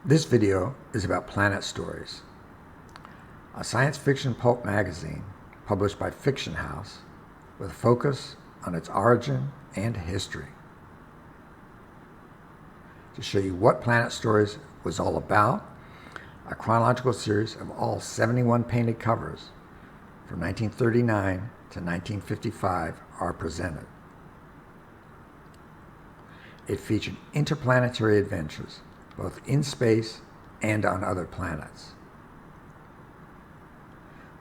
This video is about Planet Stories, a science fiction pulp magazine published by Fiction House with a focus on its origin and history. To show you what Planet Stories was all about, a chronological series of all 71 painted covers from 1939 to 1955 are presented. It featured interplanetary adventures, both in space and on other planets.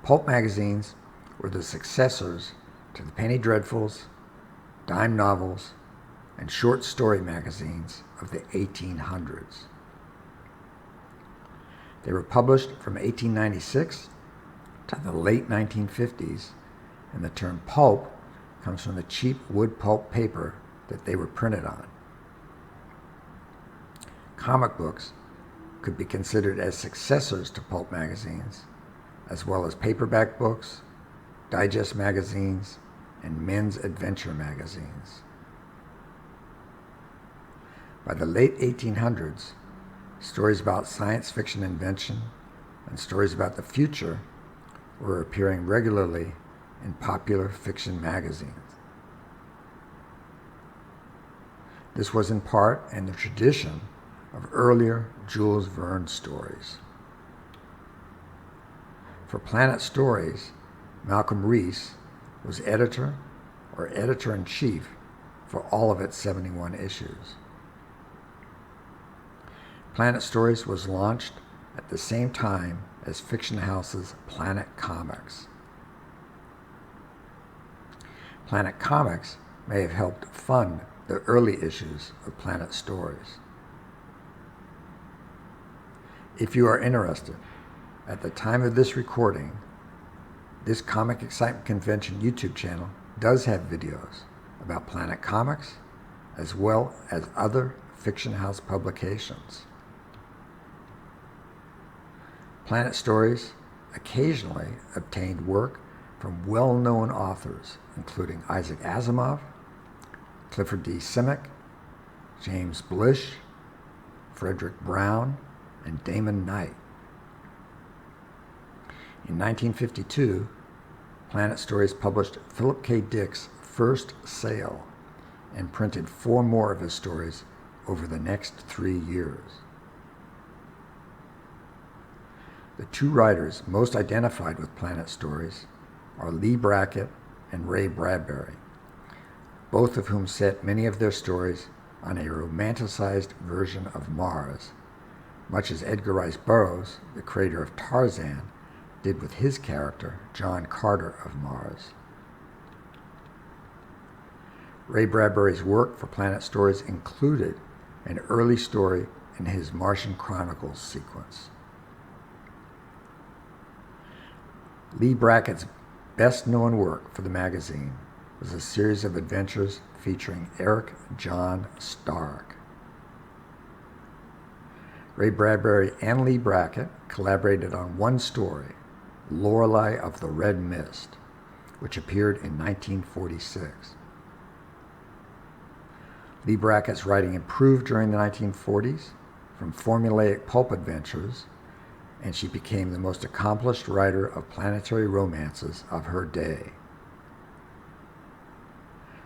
Pulp magazines were the successors to the Penny Dreadfuls, dime novels, and short story magazines of the 1800s. They were published from 1896 to the late 1950s, and the term pulp comes from the cheap wood pulp paper that they were printed on. Comic books could be considered as successors to pulp magazines, as well as paperback books, digest magazines, and men's adventure magazines. By the late 1800s, stories about science fiction invention and stories about the future were appearing regularly in popular fiction magazines. This was in part in the tradition of earlier Jules Verne stories. For Planet Stories, Malcolm Rees was editor or editor-in-chief for all of its 71 issues. Planet Stories was launched at the same time as Fiction House's Planet Comics. Planet Comics may have helped fund the early issues of Planet Stories. If you are interested, at the time of this recording, this Comic Excitement Convention YouTube channel does have videos about Planet Comics as well as other Fiction House publications. Planet Stories occasionally obtained work from well-known authors, including Isaac Asimov, Clifford D. Simic, James Blish, Frederick Brown, and Damon Knight. In 1952, Planet Stories published Philip K. Dick's first sale and printed 4 more of his stories over the next 3 years. The 2 writers most identified with Planet Stories are Lee Brackett and Ray Bradbury, both of whom set many of their stories on a romanticized version of Mars, much as Edgar Rice Burroughs, the creator of Tarzan, did with his character, John Carter of Mars. Ray Bradbury's work for Planet Stories included an early story in his Martian Chronicles sequence. Lee Brackett's best-known work for the magazine was a series of adventures featuring Eric John Stark. Ray Bradbury and Lee Brackett collaborated on one story, Lorelei of the Red Mist, which appeared in 1946. Lee Brackett's writing improved during the 1940s from formulaic pulp adventures, and she became the most accomplished writer of planetary romances of her day.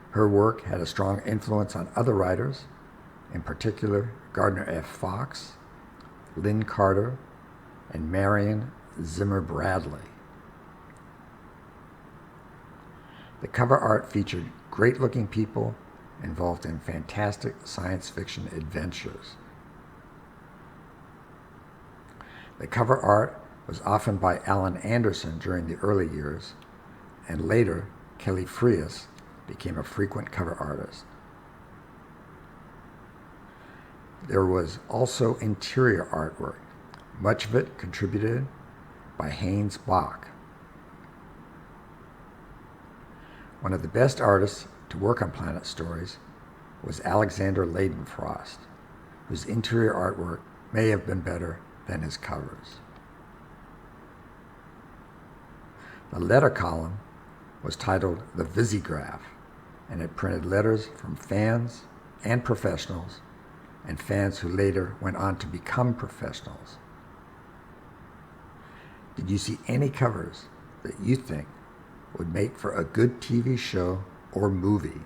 Her work had a strong influence on other writers, in particular Gardner F. Fox, Lynn Carter, and Marion Zimmer Bradley. The cover art featured great-looking people involved in fantastic science fiction adventures. The cover art was often by Alan Anderson during the early years, and later Kelly Frias became a frequent cover artist. There was also interior artwork, much of it contributed by Haynes Bach. One of the best artists to work on Planet Stories was Alexander Leidenfrost, whose interior artwork may have been better than his covers. The letter column was titled The Visigraph, and it printed letters from fans and professionals and fans who later went on to become professionals. Did you see any covers that you think would make for a good TV show or movie?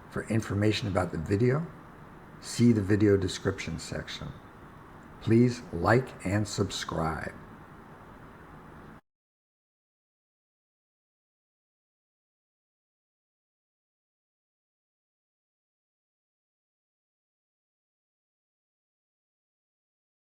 For information about the video, see the video description section. Please like and subscribe.